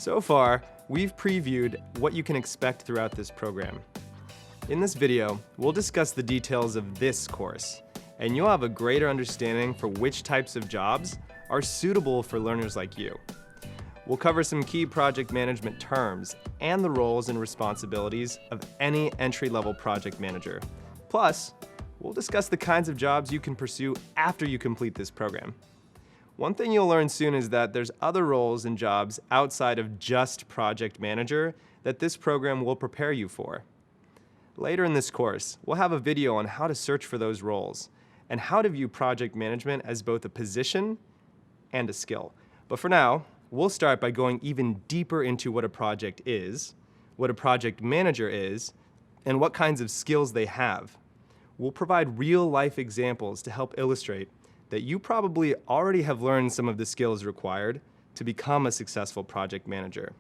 So far, we've previewed what you can expect throughout this program. In this video, we'll discuss the details of this course, and you'll have a greater understanding for which types of jobs are suitable for learners like you. We'll cover some key project management terms and the roles and responsibilities of any entry-level project manager. Plus, we'll discuss the kinds of jobs you can pursue after you complete this program. One thing you'll learn soon is that there's other roles and jobs outside of just project manager that this program will prepare you for. Later in this course, we'll have a video on how to search for those roles and how to view project management as both a position and a skill. But for now, we'll start by going even deeper into what a project is, what a project manager is, and what kinds of skills they have. We'll provide real-life examples to help illustrate that you probably already have learned some of the skills required to become a successful project manager.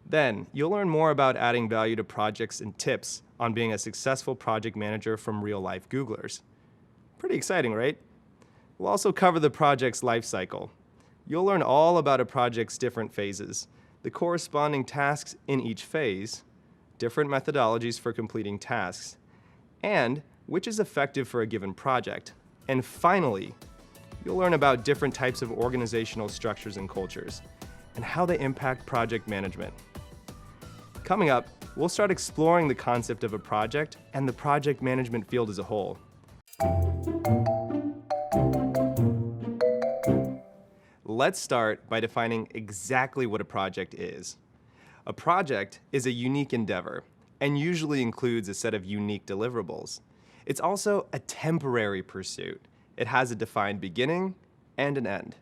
Then, you'll learn more about adding value to projects and tips on being a successful project manager from real-life Googlers. Pretty exciting, right? We'll also cover the project's life cycle. You'll learn all about a project's different phases, the corresponding tasks in each phase, different methodologies for completing tasks, and which is effective for a given project. And finally, you'll learn about different types of organizational structures and cultures, and how they impact project management. Coming up, we'll start exploring the concept of a project and the project management field as a whole. Let's start by defining exactly what a project is. A project is a unique endeavor and usually includes a set of unique deliverables. It's also a temporary pursuit. It has a defined beginning and an end.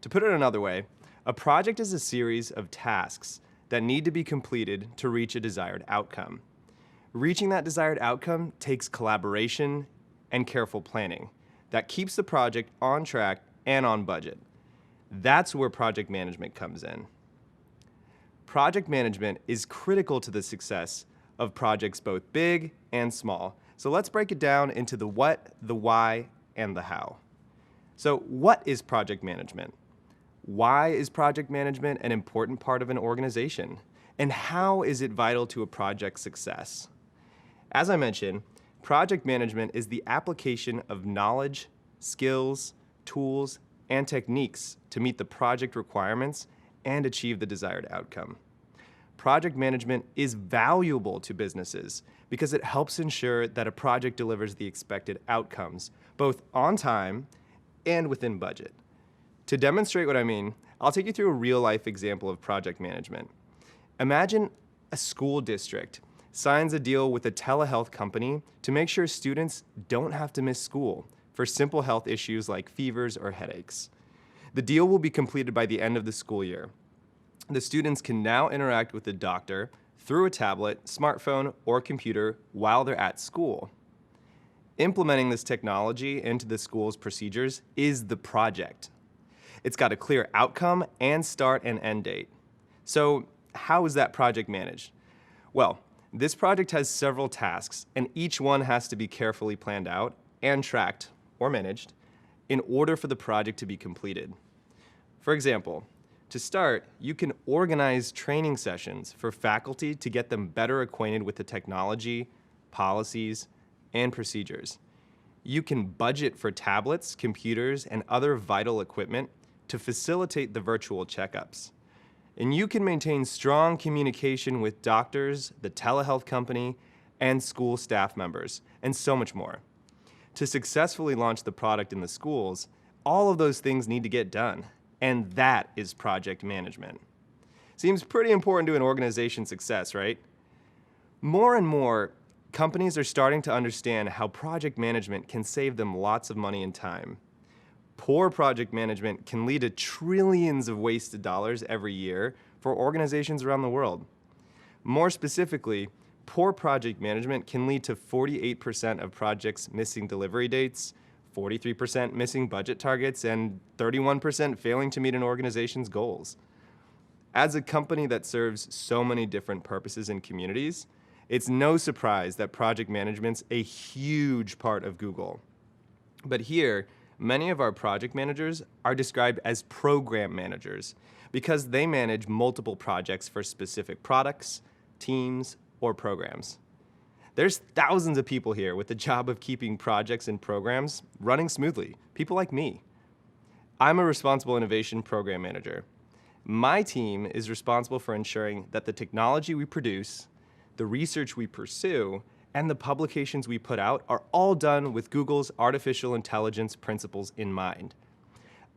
To put it another way, a project is a series of tasks that need to be completed to reach a desired outcome. Reaching that desired outcome takes collaboration and careful planning that keeps the project on track and on budget. That's where project management comes in. Project management is critical to the success of projects both big and small. So let's break it down into the what, the why, and the how. So what is project management? Why is project management an important part of an organization? And how is it vital to a project's success? As I mentioned, project management is the application of knowledge, skills, tools, and techniques to meet the project requirements and achieve the desired outcome. Project management is valuable to businesses because it helps ensure that a project delivers the expected outcomes, both on time and within budget. To demonstrate what I mean, I'll take you through a real-life example of project management. Imagine a school district signs a deal with a telehealth company to make sure students don't have to miss school for simple health issues like fevers or headaches. The deal will be completed by the end of the school year. The students can now interact with the doctor through a tablet, smartphone, or computer while they're at school. Implementing this technology into the school's procedures is the project. It's got a clear outcome and start and end date. So how is that project managed? Well, this project has several tasks, and each one has to be carefully planned out and tracked or managed in order for the project to be completed. For example, to start, you can organize training sessions for faculty to get them better acquainted with the technology, policies, and procedures. You can budget for tablets, computers, and other vital equipment to facilitate the virtual checkups. And you can maintain strong communication with doctors, the telehealth company, and school staff members, and so much more. To successfully launch the product in the schools, all of those things need to get done. And that is project management. Seems pretty important to an organization's success, right? More and more, companies are starting to understand how project management can save them lots of money and time. Poor project management can lead to trillions of wasted dollars every year for organizations around the world. More specifically, poor project management can lead to 48% of projects missing delivery dates, 43% missing budget targets, and 31% failing to meet an organization's goals. As a company that serves so many different purposes and communities, it's no surprise that project management's a huge part of Google. But here, Many of our project managers are described as program managers because they manage multiple projects for specific products, teams, or programs. There's thousands of people here with the job of keeping projects and programs running smoothly, people like me. I'm a responsible innovation program manager. My team is responsible for ensuring that the technology we produce, the research we pursue, and the publications we put out are all done with Google's artificial intelligence principles in mind.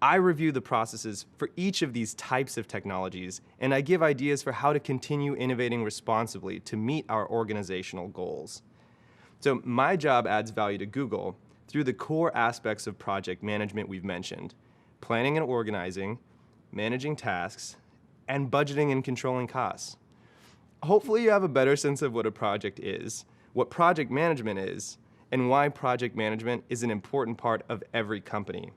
I review the processes for each of these types of technologies, and I give ideas for how to continue innovating responsibly to meet our organizational goals. So my job adds value to Google through the core aspects of project management we've mentioned: planning and organizing, managing tasks, and budgeting and controlling costs. Hopefully you have a better sense of what a project is, what project management is, and why project management is an important part of every company,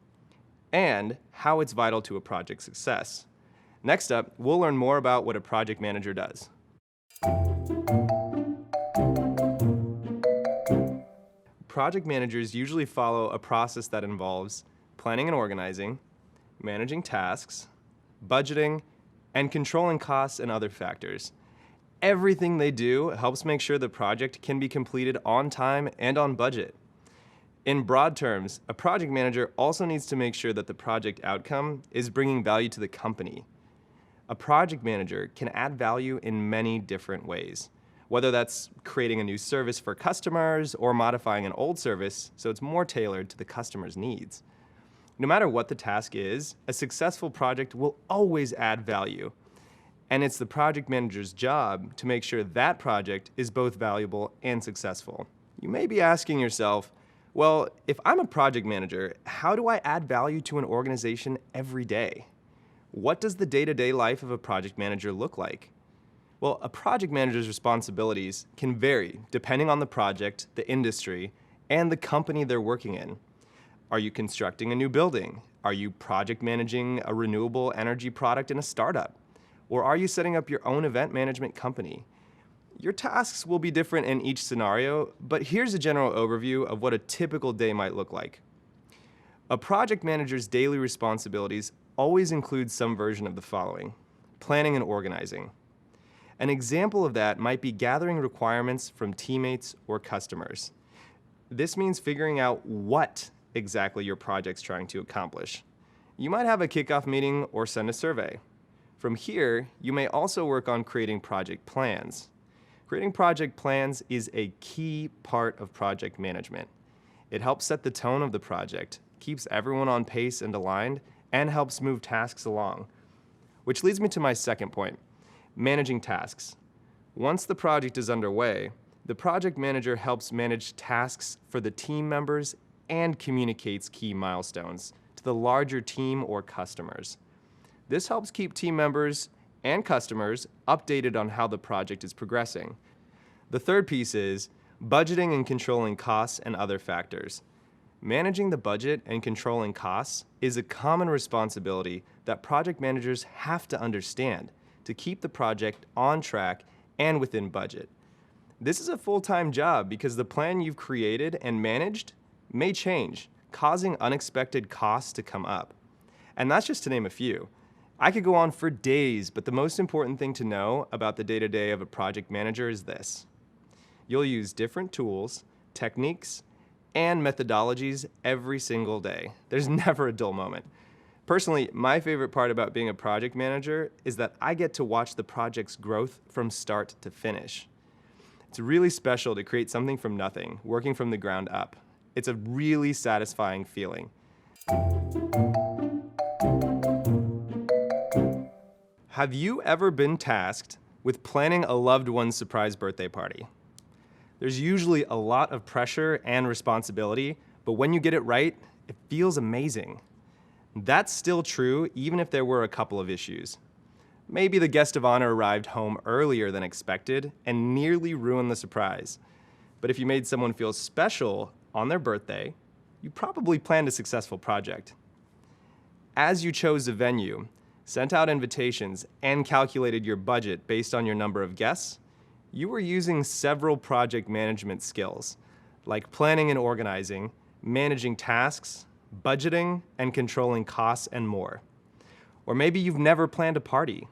and how it's vital to a project's success. Next up, we'll learn more about what a project manager does. Project managers usually follow a process that involves planning and organizing, managing tasks, budgeting, and controlling costs and other factors. Everything they do helps make sure the project can be completed on time and on budget. In broad terms, a project manager also needs to make sure that the project outcome is bringing value to the company. A project manager can add value in many different ways, whether that's creating a new service for customers or modifying an old service so it's more tailored to the customer's needs. No matter what the task is, a successful project will always add value. And it's the project manager's job to make sure that project is both valuable and successful. You may be asking yourself, well, if I'm a project manager, how do I add value to an organization every day? What does the day-to-day life of a project manager look like? Well, a project manager's responsibilities can vary depending on the project, the industry, and the company they're working in. Are you constructing a new building? Are you project managing a renewable energy product in a startup? Or are you setting up your own event management company? Your tasks will be different in each scenario, but here's a general overview of what a typical day might look like. A project manager's daily responsibilities always include some version of the following: planning and organizing. An example of that might be gathering requirements from teammates or customers. This means figuring out what exactly your project's trying to accomplish. You might have a kickoff meeting or send a survey. From here, you may also work on creating project plans. Creating project plans is a key part of project management. It helps set the tone of the project, keeps everyone on pace and aligned, and helps move tasks along. Which leads me to my second point: managing tasks. Once the project is underway, the project manager helps manage tasks for the team members and communicates key milestones to the larger team or customers. This helps keep team members and customers updated on how the project is progressing. The third piece is budgeting and controlling costs and other factors. Managing the budget and controlling costs is a common responsibility that project managers have to understand to keep the project on track and within budget. This is a full-time job because the plan you've created and managed may change, causing unexpected costs to come up. And that's just to name a few. I could go on for days, but the most important thing to know about the day-to-day of a project manager is this: you'll use different tools, techniques, and methodologies every single day. There's never a dull moment. Personally, my favorite part about being a project manager is that I get to watch the project's growth from start to finish. It's really special to create something from nothing, working from the ground up. It's a really satisfying feeling. Have you ever been tasked with planning a loved one's surprise birthday party? There's usually a lot of pressure and responsibility, but when you get it right, it feels amazing. That's still true even if there were a couple of issues. Maybe the guest of honor arrived home earlier than expected and nearly ruined the surprise. But if you made someone feel special on their birthday, you probably planned a successful project. As you chose a venue, sent out invitations, and calculated your budget based on your number of guests, you were using several project management skills, like planning and organizing, managing tasks, budgeting, and controlling costs and more. Or maybe you've never planned a party.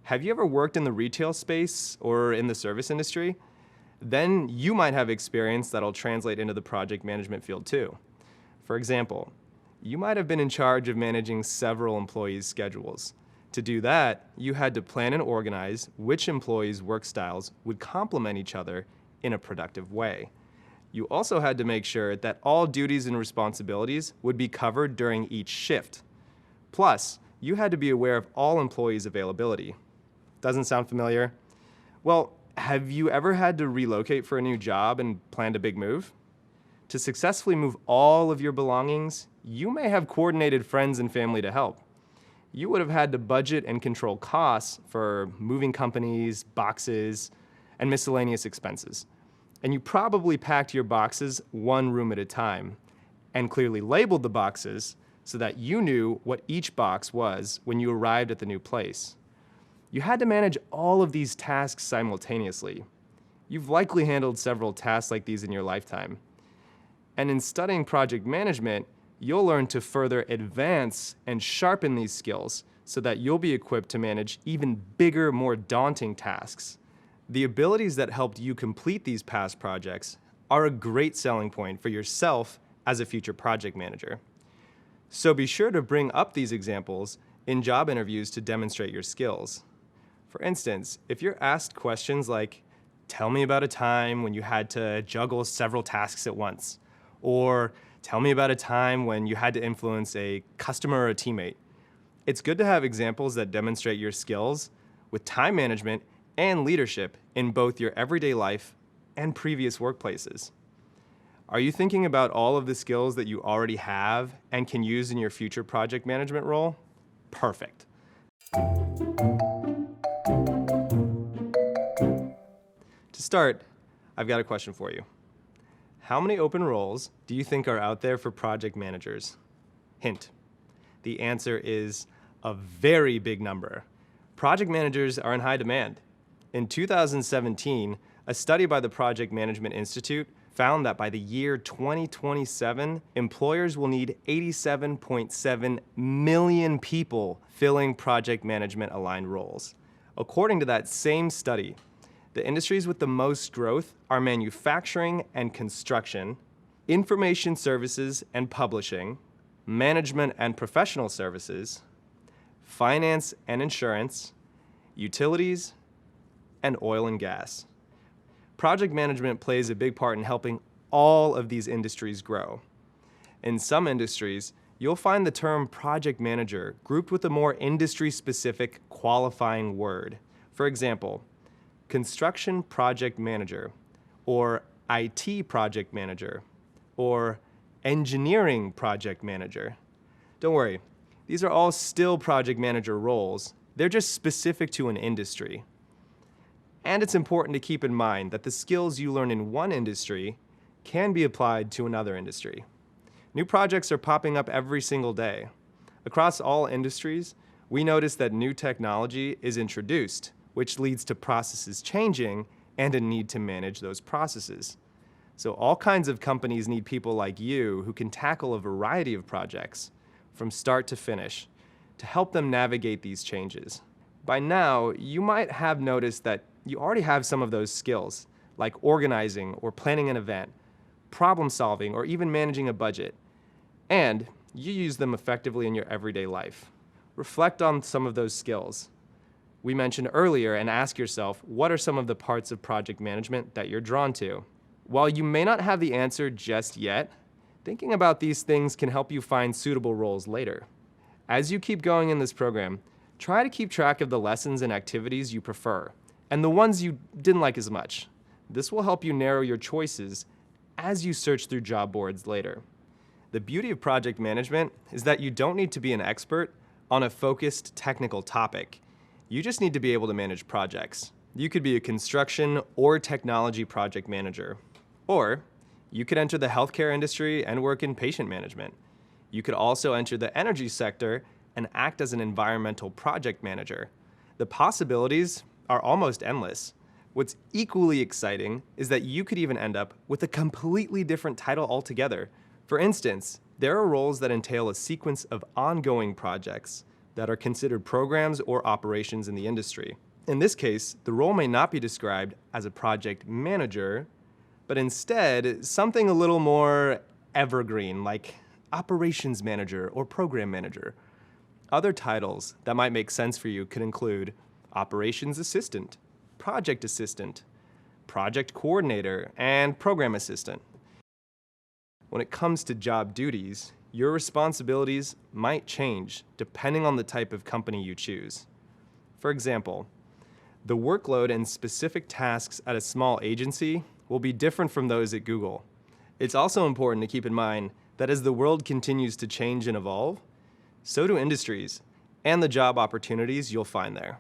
Have you ever worked in the retail space or in the service industry? Then you might have experience that'll translate into the project management field too. For example, you might have been in charge of managing several employees' schedules. To do that, you had to plan and organize which employees' work styles would complement each other in a productive way. You also had to make sure that all duties and responsibilities would be covered during each shift. Plus, you had to be aware of all employees' availability. Doesn't sound familiar? Well, have you ever had to relocate for a new job and planned a big move? To successfully move all of your belongings, you may have coordinated friends and family to help. You would have had to budget and control costs for moving companies, boxes, and miscellaneous expenses. And you probably packed your boxes one room at a time and clearly labeled the boxes so that you knew what each box was when you arrived at the new place. You had to manage all of these tasks simultaneously. You've likely handled several tasks like these in your lifetime. And in studying project management, you'll learn to further advance and sharpen these skills so that you'll be equipped to manage even bigger, more daunting tasks. The abilities that helped you complete these past projects are a great selling point for yourself as a future project manager. So be sure to bring up these examples in job interviews to demonstrate your skills. For instance, if you're asked questions like, "Tell me about a time when you had to juggle several tasks at once," or "Tell me about a time when you had to influence a customer or a teammate," it's good to have examples that demonstrate your skills with time management and leadership in both your everyday life and previous workplaces. Are you thinking about all of the skills that you already have and can use in your future project management role? Perfect. To start, I've got a question for you. How many open roles do you think are out there for project managers? Hint, the answer is a very big number. Project managers are in high demand. In 2017, a study by the Project Management Institute found that by the year 2027, employers will need 87.7 million people filling project management aligned roles. According to that same study, the industries with the most growth are manufacturing and construction, information services and publishing, management and professional services, finance and insurance, utilities, and oil and gas. Project management plays a big part in helping all of these industries grow. In some industries, you'll find the term project manager grouped with a more industry-specific qualifying word. For example, construction project manager, or IT project manager, or engineering project manager. Don't worry, these are all still project manager roles. They're just specific to an industry. And it's important to keep in mind that the skills you learn in one industry can be applied to another industry. New projects are popping up every single day. Across all industries, we notice that new technology is introduced, which leads to processes changing and a need to manage those processes. So all kinds of companies need people like you who can tackle a variety of projects from start to finish to help them navigate these changes. By now, you might have noticed that you already have some of those skills, like organizing or planning an event, problem solving, or even managing a budget. And you use them effectively in your everyday life. Reflect on some of those skills we mentioned earlier and ask yourself, what are some of the parts of project management that you're drawn to? While you may not have the answer just yet, thinking about these things can help you find suitable roles later. As you keep going in this program, try to keep track of the lessons and activities you prefer and the ones you didn't like as much. This will help you narrow your choices as you search through job boards later. The beauty of project management is that you don't need to be an expert on a focused technical topic. You just need to be able to manage projects. You could be a construction or technology project manager. Or you could enter the healthcare industry and work in patient management. You could also enter the energy sector and act as an environmental project manager. The possibilities are almost endless. What's equally exciting is that you could even end up with a completely different title altogether. For instance, There are roles that entail a sequence of ongoing projects that are considered programs or operations in the industry. In this case, the role may not be described as a project manager, but instead something a little more evergreen, like operations manager or program manager. Other titles that might make sense for you could include operations assistant, project assistant, project coordinator, and program assistant. When it comes to job duties, your responsibilities might change depending on the type of company you choose. For example, the workload and specific tasks at a small agency will be different from those at Google. It's also important to keep in mind that as the world continues to change and evolve, so do industries and the job opportunities you'll find there.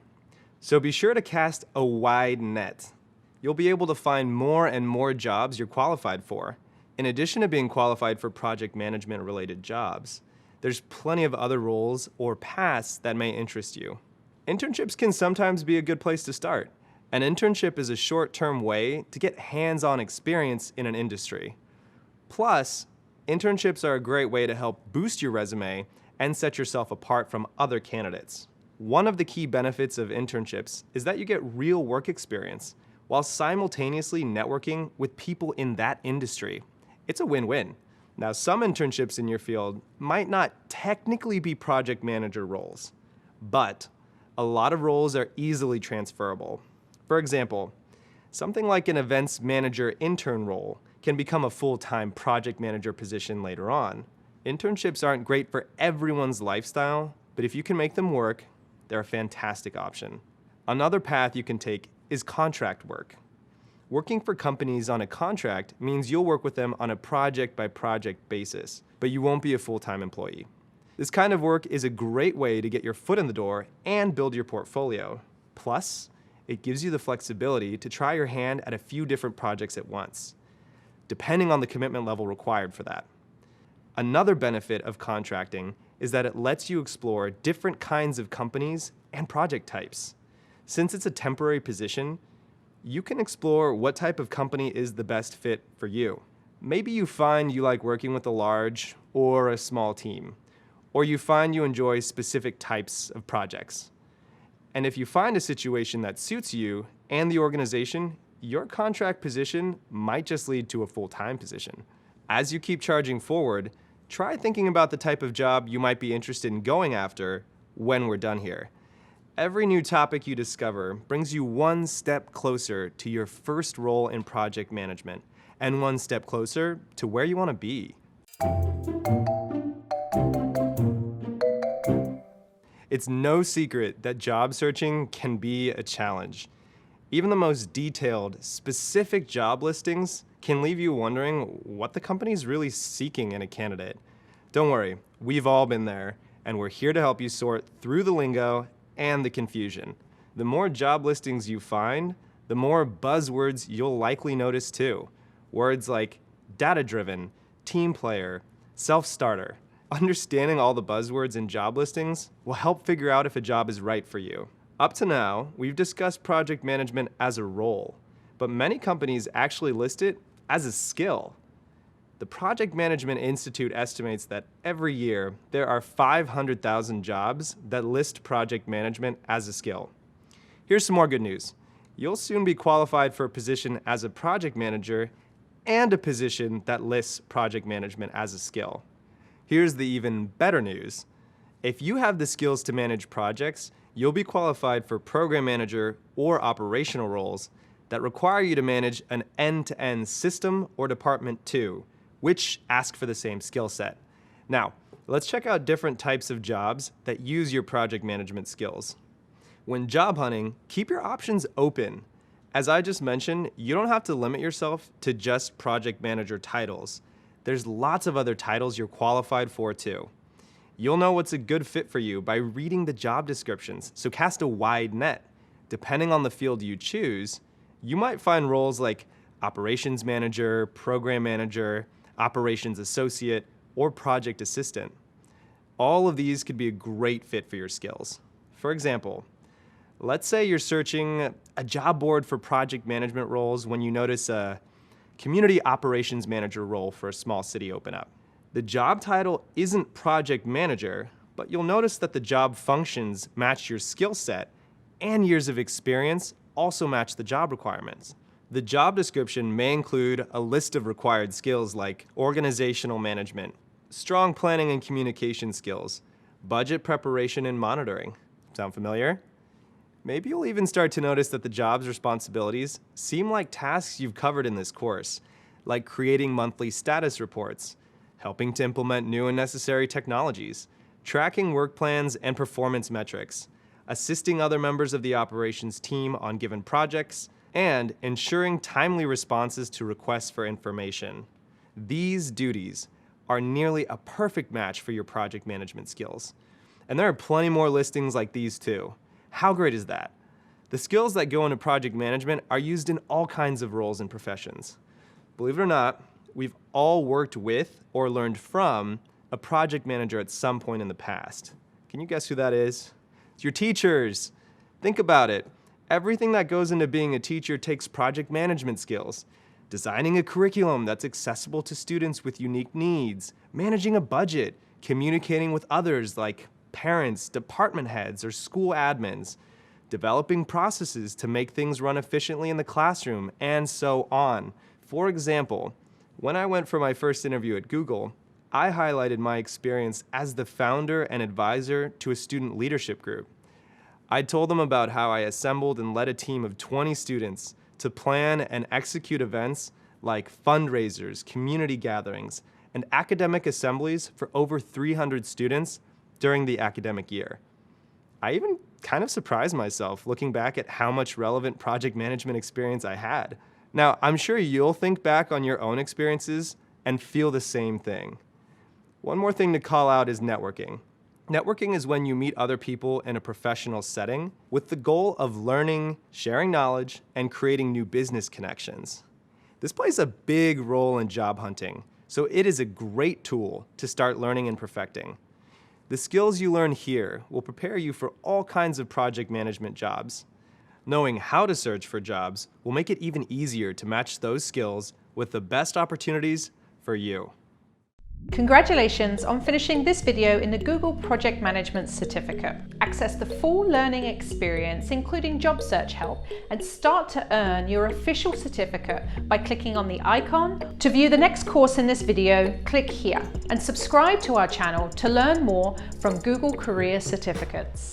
So be sure to cast a wide net. You'll be able to find more and more jobs you're qualified for. In addition to being qualified for project management related jobs, there's plenty of other roles or paths that may interest you. Internships can sometimes be a good place to start. An internship is a short-term way to get hands-on experience in an industry. Plus, internships are a great way to help boost your resume and set yourself apart from other candidates. One of the key benefits of internships is that you get real work experience while simultaneously networking with people in that industry. It's a win-win. Now, some internships in your field might not technically be project manager roles, but a lot of roles are easily transferable. For example, something like an events manager intern role can become a full-time project manager position later on. Internships aren't great for everyone's lifestyle, but if you can make them work, they're a fantastic option. Another path you can take is contract work. Working for companies on a contract means you'll work with them on a project-by-project basis, but you won't be a full-time employee. This kind of work is a great way to get your foot in the door and build your portfolio. Plus, it gives you the flexibility to try your hand at a few different projects at once, depending on the commitment level required for that. Another benefit of contracting is that it lets you explore different kinds of companies and project types. Since it's a temporary position, you can explore what type of company is the best fit for you. Maybe you find you like working with a large or a small team, or you find you enjoy specific types of projects. And if you find a situation that suits you and the organization, your contract position might just lead to a full-time position. As you keep charging forward, try thinking about the type of job you might be interested in going after when we're done here. Every new topic you discover brings you one step closer to your first role in project management, and one step closer to where you want to be. It's no secret that job searching can be a challenge. Even the most detailed, specific job listings can leave you wondering what the company's really seeking in a candidate. Don't worry, we've all been there, and we're here to help you sort through the lingo and the confusion. The more job listings you find, the more buzzwords you'll likely notice too. Words like data-driven, team player, self-starter. Understanding all the buzzwords in job listings will help figure out if a job is right for you. Up to now, we've discussed project management as a role, but many companies actually list it as a skill. The Project Management Institute estimates that every year there are 500,000 jobs that list project management as a skill. Here's some more good news. You'll soon be qualified for a position as a project manager and a position that lists project management as a skill. Here's the even better news. If you have the skills to manage projects, you'll be qualified for program manager or operational roles that require you to manage an end-to-end system or department too, which ask for the same skill set. Now, let's check out different types of jobs that use your project management skills. When job hunting, keep your options open. As I just mentioned, you don't have to limit yourself to just project manager titles. There's lots of other titles you're qualified for too. You'll know what's a good fit for you by reading the job descriptions, so cast a wide net. Depending on the field you choose, you might find roles like operations manager, program manager, operations associate, or project assistant. All of these could be a great fit for your skills. For example, let's say you're searching a job board for project management roles when you notice a community operations manager role for a small city open up. The job title isn't project manager, but you'll notice that the job functions match your skill set and years of experience also match the job requirements. The job description may include a list of required skills like organizational management, strong planning and communication skills, budget preparation and monitoring. Sound familiar? Maybe you'll even start to notice that the job's responsibilities seem like tasks you've covered in this course, like creating monthly status reports, helping to implement new and necessary technologies, tracking work plans and performance metrics, assisting other members of the operations team on given projects, and ensuring timely responses to requests for information. These duties are nearly a perfect match for your project management skills. And there are plenty more listings like these too. How great is that? The skills that go into project management are used in all kinds of roles and professions. Believe it or not, we've all worked with or learned from a project manager at some point in the past. Can you guess who that is? It's your teachers. Think about it. Everything that goes into being a teacher takes project management skills. Designing a curriculum that's accessible to students with unique needs, managing a budget, communicating with others like parents, department heads, or school admins, developing processes to make things run efficiently in the classroom, and so on. For example, when I went for my first interview at Google, I highlighted my experience as the founder and advisor to a student leadership group. I told them about how I assembled and led a team of 20 students to plan and execute events like fundraisers, community gatherings, and academic assemblies for over 300 students during the academic year. I even kind of surprised myself looking back at how much relevant project management experience I had. Now, I'm sure you'll think back on your own experiences and feel the same thing. One more thing to call out is networking. Networking is when you meet other people in a professional setting with the goal of learning, sharing knowledge, and creating new business connections. This plays a big role in job hunting, so it is a great tool to start learning and perfecting. The skills you learn here will prepare you for all kinds of project management jobs. Knowing how to search for jobs will make it even easier to match those skills with the best opportunities for you. Congratulations on finishing this video in the Google Project Management Certificate. Access the full learning experience, including job search help, and start to earn your official certificate by clicking on the icon. To view the next course in this video, click here and subscribe to our channel to learn more from Google Career Certificates.